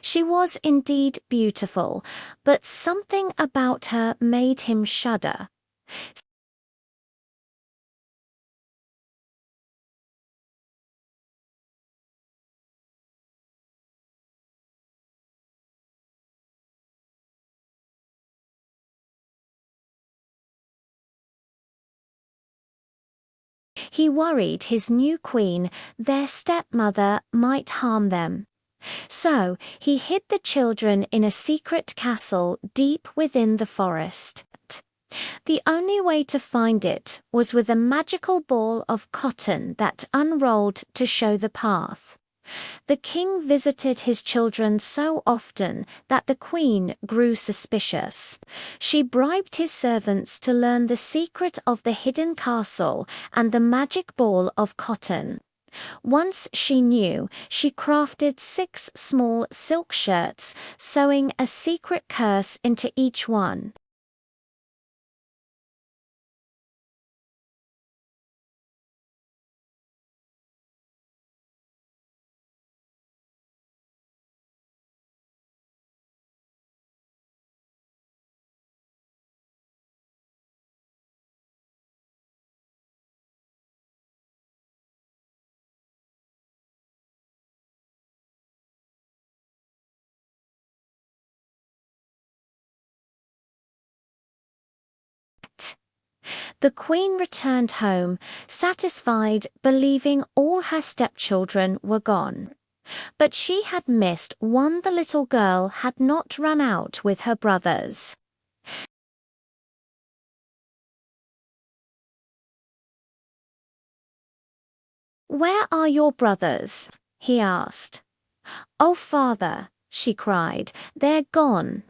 She was indeed beautiful, but something about her made him shudder. He worried his new queen, their stepmother, might harm them. So he hid the children in a secret castle deep within the forest. The only way to find it was with a magical ball of cotton that unrolled to show the path. The king visited his children so often that the queen grew suspicious. She bribed his servants to learn the secret of the hidden castle and the magic ball of cotton. Once she knew, she crafted 6 small silk shirts, sewing a secret curse into each one. The queen returned home, satisfied, believing all her stepchildren were gone. But she had missed one: the little girl had not run out with her brothers. "Where are your brothers?" he asked. "Oh, father," she cried, "they're gone."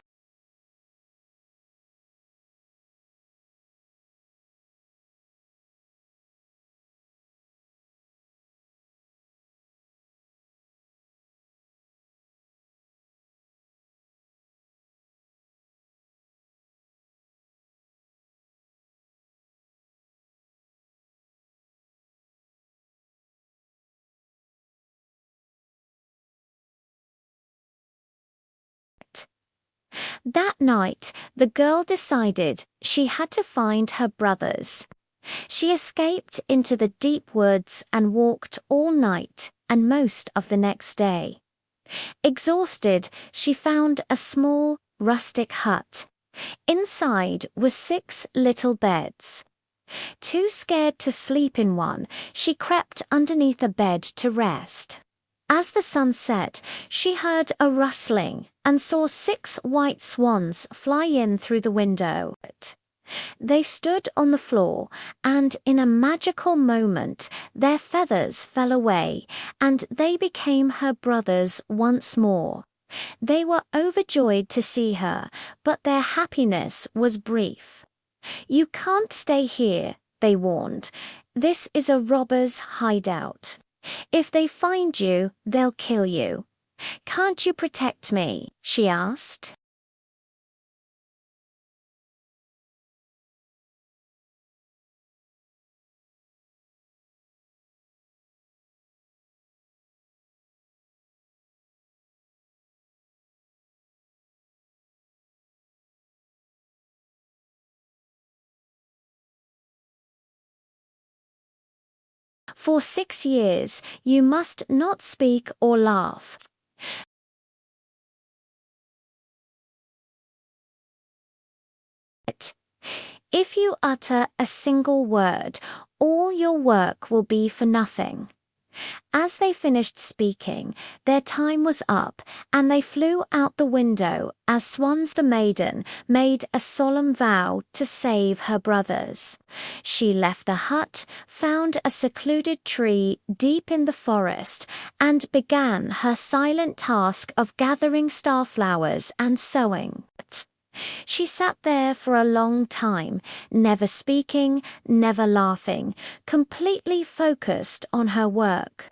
That night, the girl decided she had to find her brothers. She escaped into the deep woods and walked all night and most of the next day. Exhausted, she found a small, rustic hut. Inside were 6 little beds. Too scared to sleep in one, she crept underneath a bed to rest. As the sun set, she heard a rustling and saw 6 white swans fly in through the window. They stood on the floor, and in a magical moment, their feathers fell away, and they became her brothers once more. They were overjoyed to see her, but their happiness was brief. "You can't stay here," they warned. "This is a robber's hideout. If they find you, they'll kill you. Can't you protect me?" she asked. "For 6 years, you must not speak or laugh. If you utter a single word, all your work will be for nothing." As they finished speaking, their time was up, and they flew out the window as Swans the maiden made a solemn vow to save her brothers. She left the hut, found a secluded tree deep in the forest, and began her silent task of gathering starflowers and sewing. She sat there for a long time, never speaking, never laughing, completely focused on her work.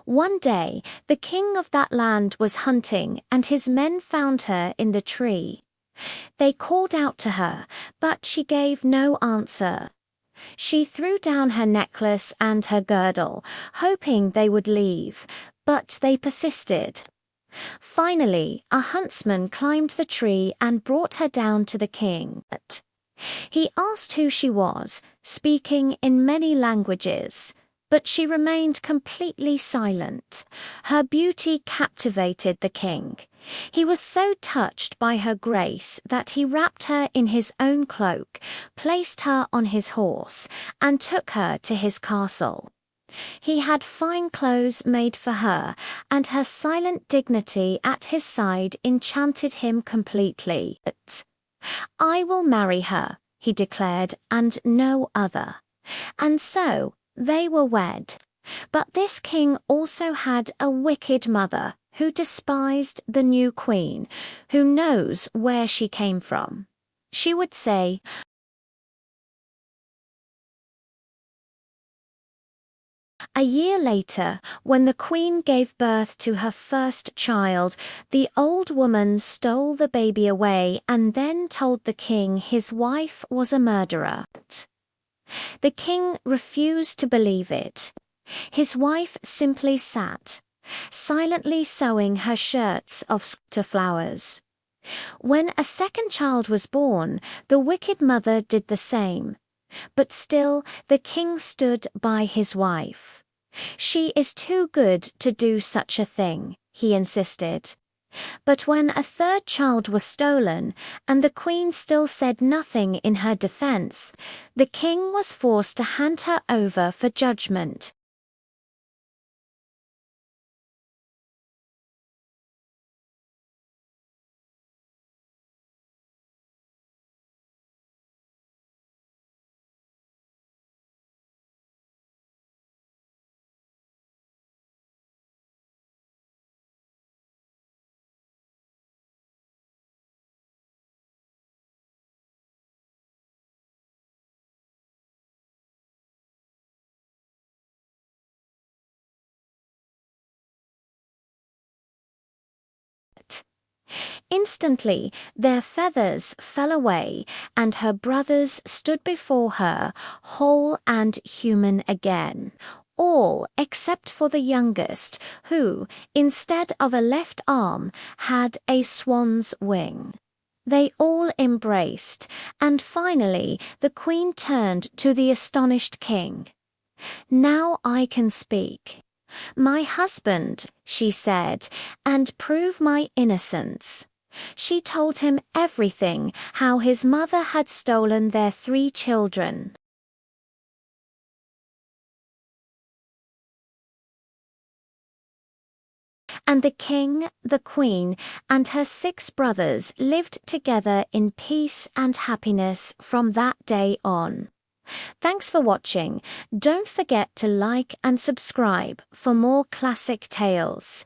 One day, the king of that land was hunting, and his men found her in the tree. They called out to her, but she gave no answer. She threw down her necklace and her girdle, hoping they would leave, but they persisted. Finally, a huntsman climbed the tree and brought her down to the king. He asked who she was, speaking in many languages, but she remained completely silent. Her beauty captivated the king. He was so touched by her grace that he wrapped her in his own cloak, placed her on his horse, and took her to his castle. He had fine clothes made for her, and her silent dignity at his side enchanted him completely. "I will marry her," he declared, "and no other." And so they were wed. But this king also had a wicked mother who despised the new queen, who knows where she came from. She would say, a year later, when the queen gave birth to her first child, the old woman stole the baby away and then told the king his wife was a murderer. The king refused to believe it. His wife simply sat, silently sewing her shirts of flowers. When a second child was born, the wicked mother did the same. But still, the king stood by his wife. "She is too good to do such a thing," he insisted. But when a third child was stolen, and the queen still said nothing in her defense, the king was forced to hand her over for judgment. Instantly, their feathers fell away, and her brothers stood before her, whole and human again. All except for the youngest, who, instead of a left arm, had a swan's wing. They all embraced, and finally the queen turned to the astonished king. "Now I can speak. My husband," she said, "and prove my innocence." She told him everything, how his mother had stolen their 3 children. And the king, the queen, and her 6 brothers lived together in peace and happiness from that day on. Thanks for watching. Don't forget to like and subscribe for more classic tales.